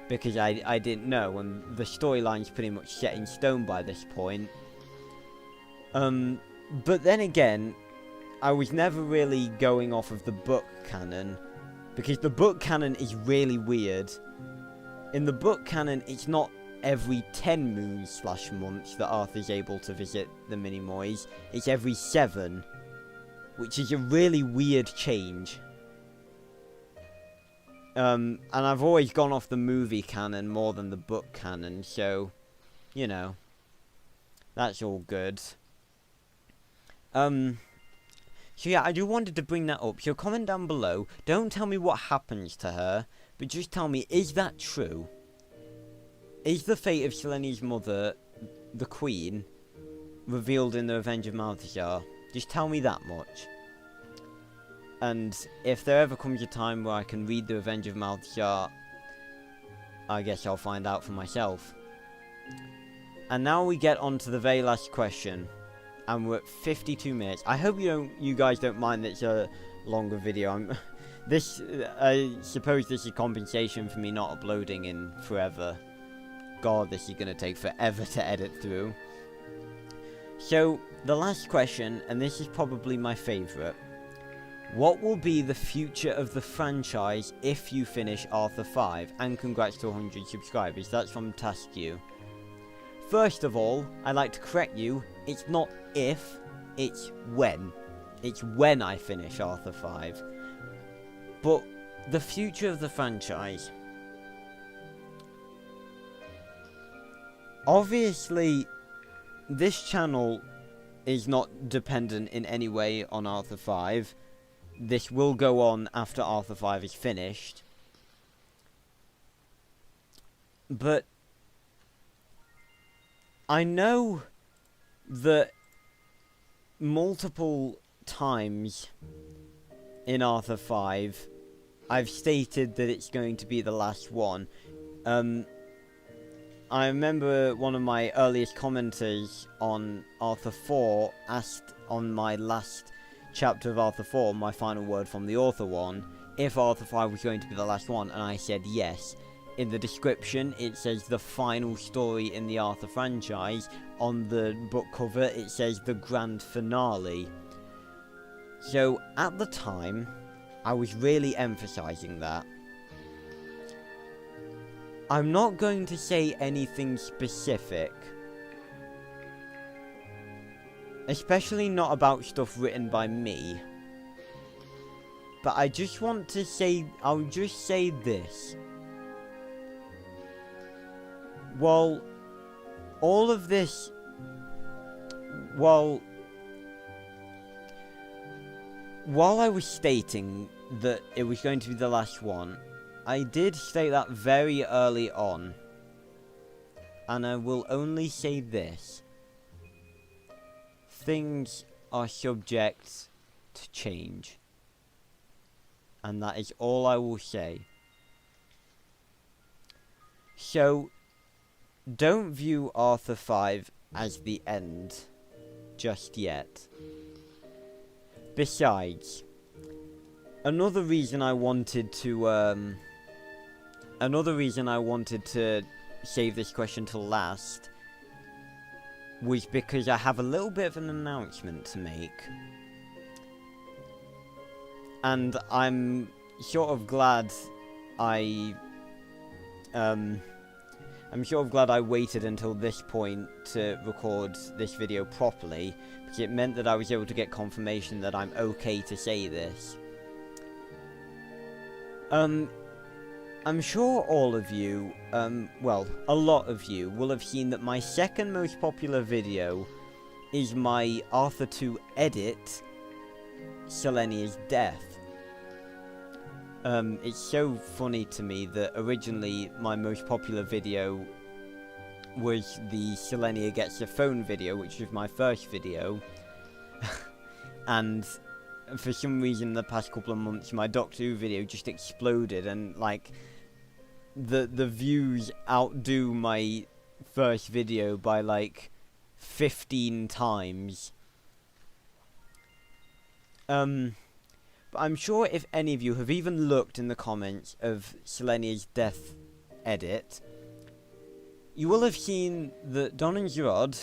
because I didn't know, and the storyline's pretty much set in stone by this point. But then again, I was never really going off of the book canon, because the book canon is really weird. In the book canon, it's not every 10 moons/months that Arthur's able to visit the Minimoys. It's every 7, which is a really weird change. And I've always gone off the movie canon more than the book canon, so, you know, that's all good. So yeah, I just wanted to bring that up. So comment down below. Don't tell me what happens to her, but just tell me, is that true? Is the fate of Selenia's mother, the Queen, revealed in the Revenge of Malthazar? Just tell me that much. And if there ever comes a time where I can read the Revenge of Malthazar, I guess I'll find out for myself. And now we get on to the very last question. And we're at 52 minutes. I hope you guys don't mind that it's a longer video. I suppose this is compensation for me not uploading in forever. God, this is gonna take forever to edit through. So, the last question, and this is probably my favourite. What will be the future of the franchise if you finish Arthur 5? And congrats to 100 subscribers. That's from TaskU. First of all, I'd like to correct you. It's not if, it's when. It's when I finish Arthur 5. But the future of the franchise. Obviously, this channel is not dependent in any way on Arthur 5. This will go on after Arthur 5 is finished. But I know that multiple times in Arthur 5 I've stated that it's going to be the last one. I remember one of my earliest commenters on Arthur 4 asked on my last chapter of Arthur 4, my final word from the author one, if Arthur 5 was going to be the last one, and I said yes. In the description it says the final story in the Arthur franchise. On the book cover it says the grand finale. So at the time I was really emphasizing that. I'm not going to say anything specific, especially not about stuff written by me, but I just want to say, I'll just say this. While all of this, while I was stating that it was going to be the last one, I did state that very early on, and I will only say this. Things are subject to change, and that is all I will say. So, don't view Arthur 5 as the end just yet. Besides, another reason I wanted to save this question till last was because I have a little bit of an announcement to make. And I'm sort of glad I waited until this point to record this video properly, because it meant that I was able to get confirmation that I'm okay to say this. I'm sure all of you, well, a lot of you will have seen that my second most popular video is my Arthur 2 edit, Selenia's death. It's so funny to me that originally my most popular video was the Selenia gets a phone video, which was my first video. And for some reason the past couple of months my Doctor Who video just exploded, and like the views outdo my first video by like 15 times. But I'm sure if any of you have even looked in the comments of Selenia's death edit, you will have seen that Don and Gerard,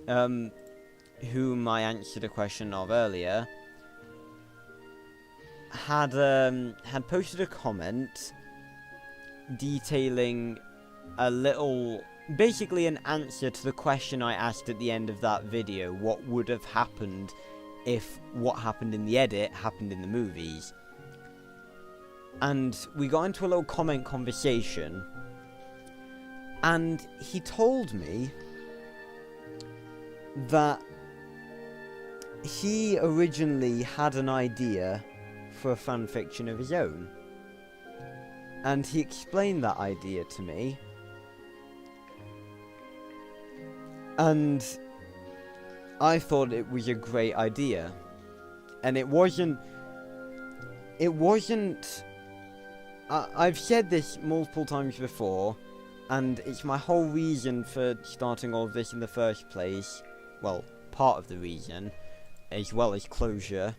whom I answered a question of earlier, had posted a comment detailing basically an answer to the question I asked at the end of that video. What would have happened if what happened in the edit happened in the movies? And we got into a little comment conversation, and he told me that he originally had an idea for a fanfiction of his own. And he explained that idea to me. And I thought it was a great idea. And it wasn't... I've said this multiple times before, and it's my whole reason for starting all of this in the first place. Well, part of the reason, as well as closure.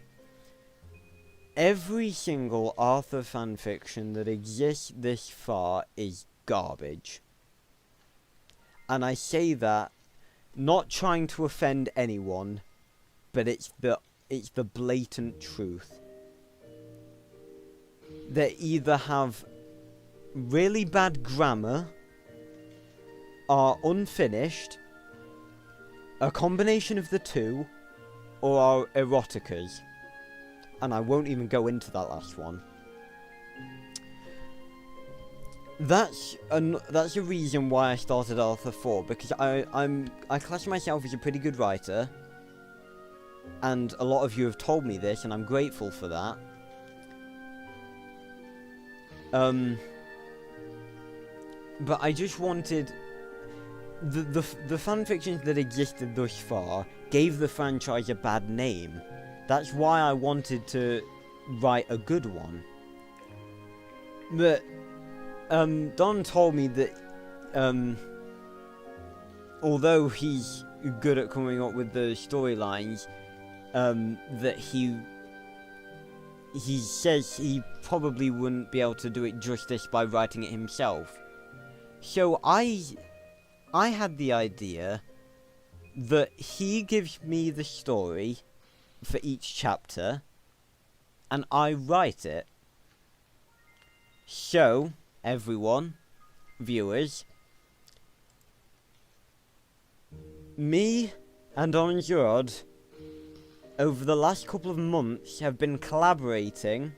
Every single Arthur fanfiction that exists this far is garbage. And I say that not trying to offend anyone, but it's the blatant truth. They either have really bad grammar, are unfinished, a combination of the two, or are eroticas. And I won't even go into that last one. That's a reason why I started Arthur 4, because I class myself as a pretty good writer, and a lot of you have told me this, and I'm grateful for that. But I just wanted the fanfictions that existed thus far gave the franchise a bad name. That's why I wanted to write a good one. But Don told me that although he's good at coming up with the storylines, that he says he probably wouldn't be able to do it justice by writing it himself. So I had the idea that he gives me the story for each chapter, and I write it. So, everyone, viewers, me and Orange Rod, over the last couple of months, have been collaborating,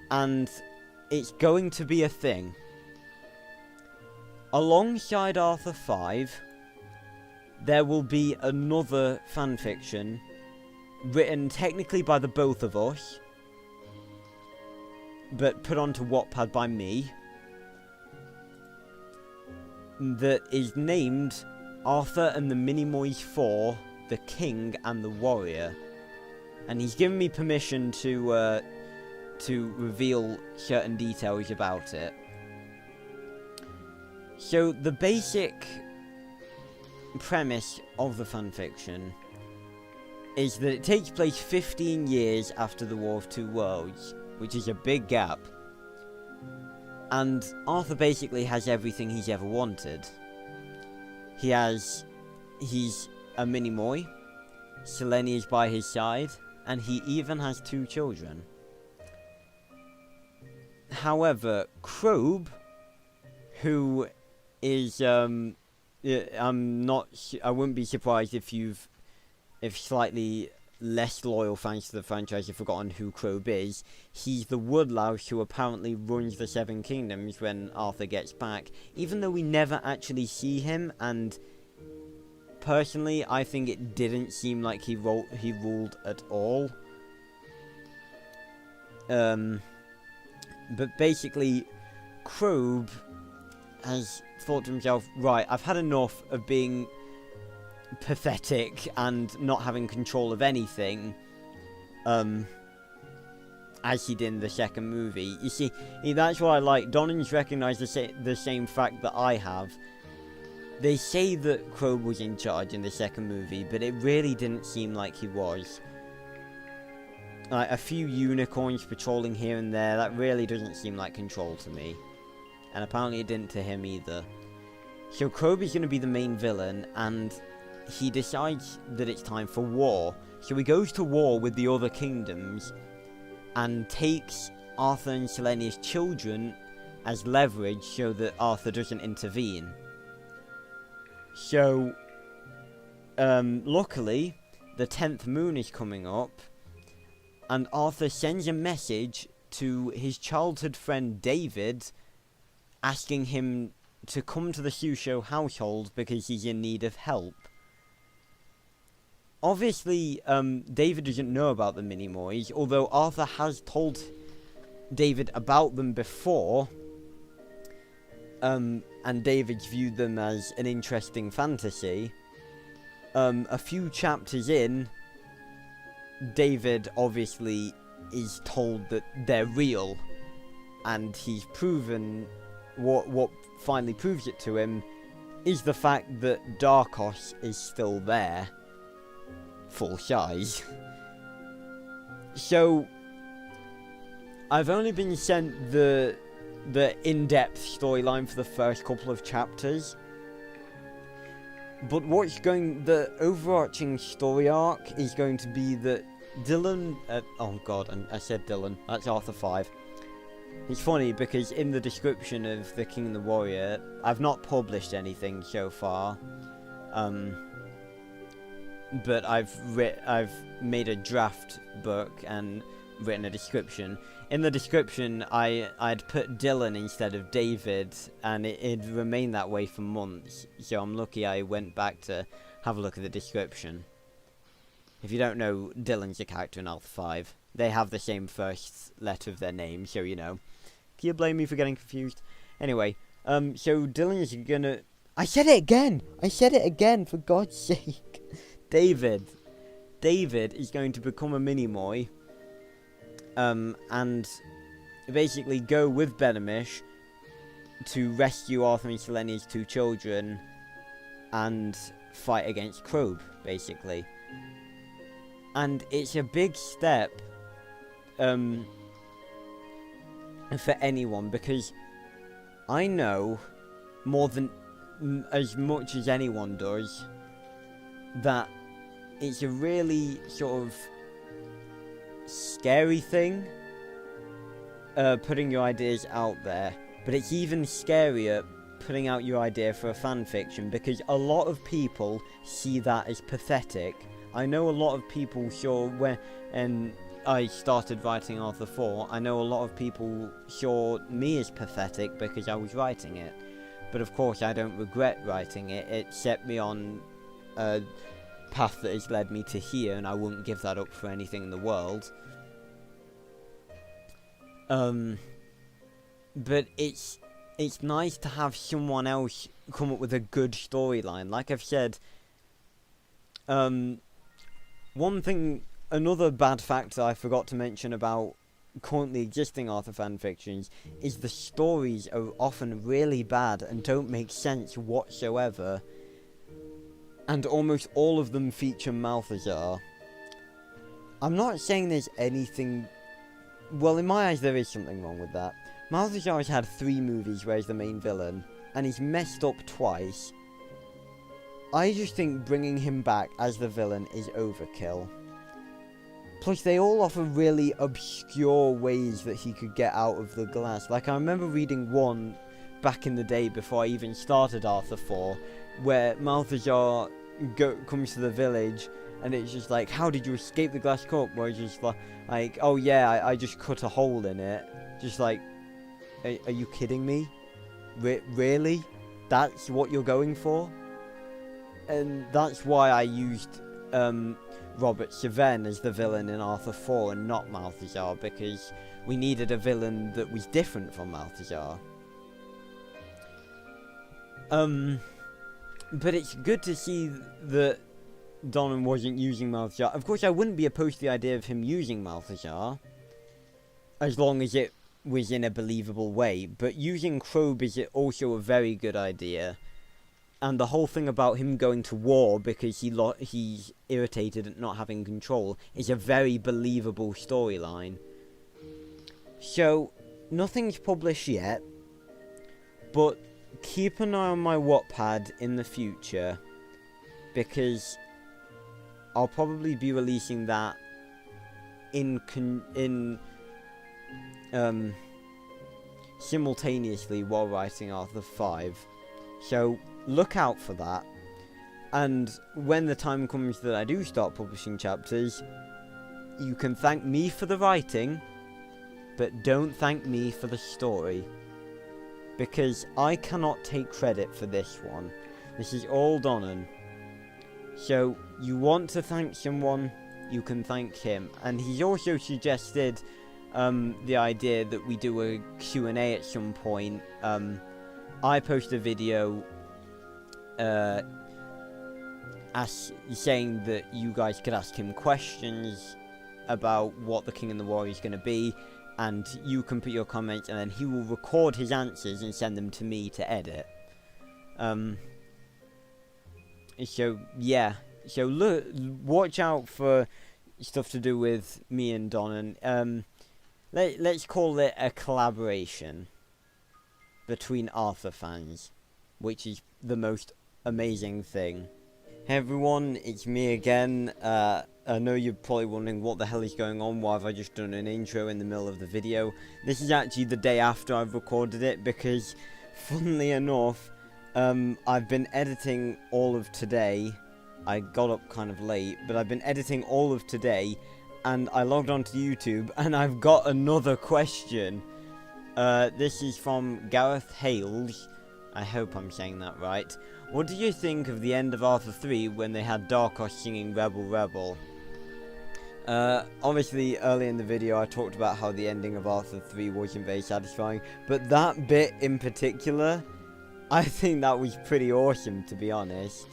and it's going to be a thing. Alongside Arthur 5, there will be another fanfiction written technically by the both of us, but put onto Wattpad by me, that is named Arthur and the Minimoys 4, The King and the Warrior. And he's given me permission to reveal certain details about it. So the basic premise of the fanfiction is that it takes place 15 years after the War of Two Worlds, which is a big gap. And Arthur basically has everything he's ever wanted. He's a Minimoy, Selene is by his side, and he even has 2 children. However, Krobe, who is I wouldn't be surprised if slightly less loyal fans to the franchise have forgotten who Krobe is. He's the Woodlouse who apparently runs the Seven Kingdoms when Arthur gets back, even though we never actually see him, and personally I think it didn't seem like he ruled at all. But basically, Krobe has thought to himself, right, I've had enough of being pathetic and not having control of anything, as he did in the second movie. You see, that's what I like. Donan's recognised the same fact that I have. They say that Krobe was in charge in the second movie, but it really didn't seem like he was. Like, a few unicorns patrolling here and there, that really doesn't seem like control to me. And apparently it didn't to him either. So Krobe is going to be the main villain, and he decides that it's time for war. So he goes to war with the other kingdoms, and takes Arthur and Selene's children, as leverage so that Arthur doesn't intervene. So, luckily, the 10th moon is coming up, and Arthur sends a message to his childhood friend David, asking him to come to the Susho household because he's in need of help. Obviously, David doesn't know about the Minimoys, although Arthur has told David about them before, and David's viewed them as an interesting fantasy. A few chapters in, David obviously is told that they're real, and he's proven what finally proves it to him is the fact that Darkos is still there, full size. So I've only been sent the in-depth storyline for the first couple of chapters, but the overarching story arc is going to be that Dylan, oh god, I said Dylan, that's Arthur 5. It's funny because in the description of The King and the Warrior, I've not published anything so far, but I've made a draft book and written a description. In the description, I'd put Dylan instead of David, and it'd remained that way for months, so I'm lucky I went back to have a look at the description. If you don't know, Dylan's a character in Arthur 5. They have the same first letter of their name, so you know. Can you blame me for getting confused? Anyway, so Dylan is gonna... I said it again, for God's sake! David is going to become a Minimoy, and basically go with Benamish to rescue Arthur and Selenia's 2 children, and fight against Krobe, basically. And it's a big step for anyone, because I know more than as much as anyone does that it's a really sort of scary thing, putting your ideas out there, but it's even scarier putting out your idea for a fanfiction, because a lot of people see that as pathetic. I know a lot of people when I started writing Arthur 4, I know a lot of people saw me as pathetic because I was writing it. But of course I don't regret writing it. It set me on a path that has led me to here, and I wouldn't give that up for anything in the world. But it's nice to have someone else come up with a good storyline. Like I've said, another bad factor I forgot to mention about currently existing Arthur fanfictions is the stories are often really bad and don't make sense whatsoever, and almost all of them feature Malthazar. I'm not saying there's anything... Well, in my eyes there is something wrong with that. Malthazar has had 3 movies where he's the main villain, and he's messed up twice. I just think bringing him back as the villain is overkill. Plus, they all offer really obscure ways that he could get out of the glass. Like, I remember reading one back in the day before I even started Arthur 4, where Malthazar comes to the village, and it's just like, how did you escape the glass cup? Where it's just like, oh yeah, I just cut a hole in it. Just like, are you kidding me? Really? That's what you're going for? And that's why I used Robert Seven as the villain in Arthur 4 and not Malthazar, because we needed a villain that was different from Malthazar. But it's good to see that Donnan wasn't using Malthazar. Of course, I wouldn't be opposed to the idea of him using Malthazar, as long as it was in a believable way, but using Krobe is also a very good idea. And the whole thing about him going to war because he's irritated at not having control is a very believable storyline. So, nothing's published yet, but keep an eye on my Wattpad in the future, because I'll probably be releasing that simultaneously while writing Arthur 5. So look out for that. And when the time comes that I do start publishing chapters, you can thank me for the writing, but don't thank me for the story. Because I cannot take credit for this one. This is all Donnan. So, you want to thank someone, you can thank him. And he's also suggested the idea that we do a Q&A at some point. I post a video saying that you guys could ask him questions about what the King and the Warrior is going to be, and you can put your comments, and then he will record his answers and send them to me to edit. So yeah, so look, watch out for stuff to do with me and Donnan. Let's call it a collaboration between Arthur fans, which is the most amazing thing. Hey everyone, it's me again. I know you're probably wondering what the hell is going on, why have I just done an intro in the middle of the video. This is actually the day after I've recorded it, because funnily enough, I've been editing all of today. I got up kind of late, but I've been editing all of today, and I logged onto YouTube, and I've got another question. This is from Gareth Hales. I hope I'm saying that right. What do you think of the end of Arthur 3 when they had Darkos singing Rebel Rebel? Obviously, early in the video I talked about how the ending of Arthur 3 wasn't very satisfying, but that bit in particular, I think that was pretty awesome, to be honest.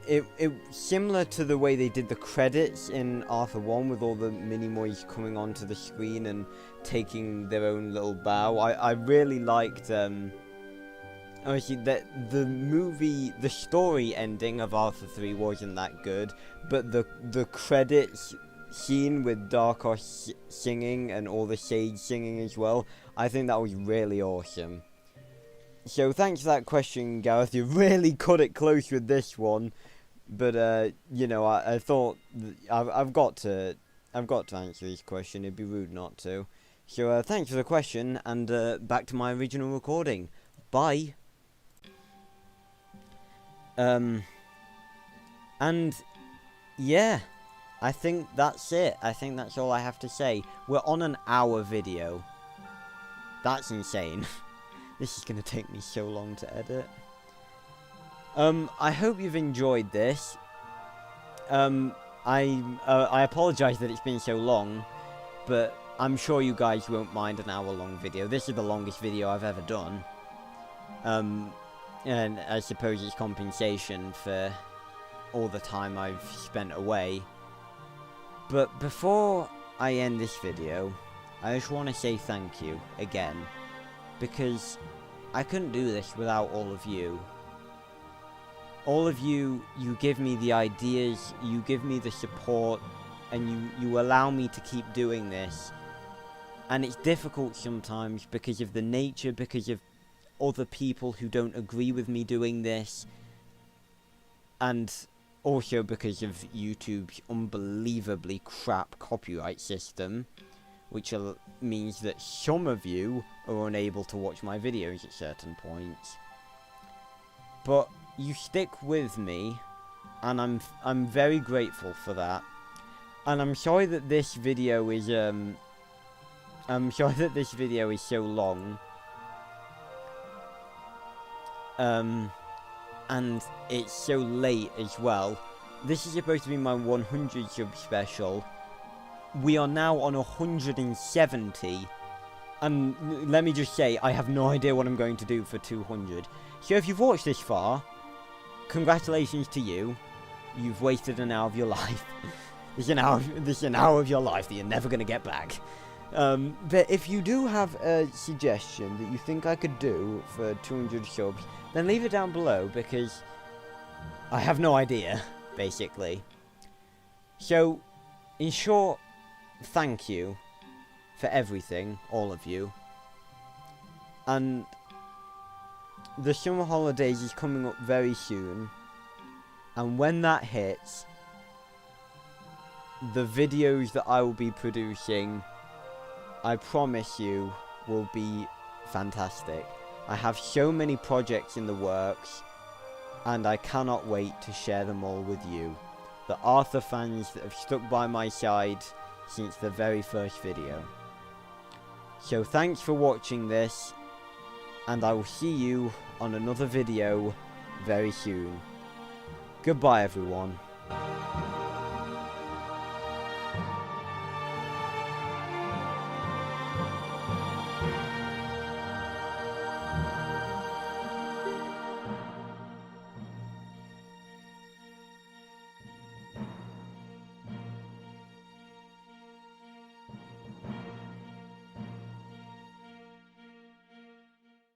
It similar to the way they did the credits in Arthur 1 with all the Minimoys coming onto the screen and taking their own little bow. I really liked obviously the story ending of Arthur 3 wasn't that good, but the credits scene with Darkos singing and all the Sage singing as well, I think that was really awesome. So thanks for that question, Gareth. You really cut it close with this one, but you know, I thought I've got to answer this question. It'd be rude not to. So thanks for the question, and back to my original recording. Bye. And yeah, I think that's it. I think that's all I have to say. We're on an hour video. That's insane. This is gonna take me so long to edit. I hope you've enjoyed this. I apologize that it's been so long, but I'm sure you guys won't mind an hour-long video. This is the longest video I've ever done. And I suppose it's compensation for all the time I've spent away. But before I end this video, I just want to say thank you again, because I couldn't do this without all of you. All of you, you give me the ideas, you give me the support, and you allow me to keep doing this. And it's difficult sometimes because of the nature, because of other people who don't agree with me doing this, and also because of YouTube's unbelievably crap copyright system, which means that some of you are unable to watch my videos at certain points. But you stick with me, and I'm very grateful for that. And I'm sorry that this video is so long. And it's so late as well. This is supposed to be my 100 sub special. We are now on 170. And let me just say, I have no idea what I'm going to do for 200. So if you've watched this far, congratulations to you. You've wasted an hour of your life. This is an hour of your life that you're never going to get back. But if you do have a suggestion that you think I could do for 200 subs, then leave it down below, because I have no idea, basically. So, in short, thank you for everything, all of you. And the summer holidays is coming up very soon, and when that hits, the videos that I will be producing, I promise you, will be fantastic. I have so many projects in the works, and I cannot wait to share them all with you, the Arthur fans that have stuck by my side since the very first video. So thanks for watching this, and I will see you on another video very soon. Goodbye everyone.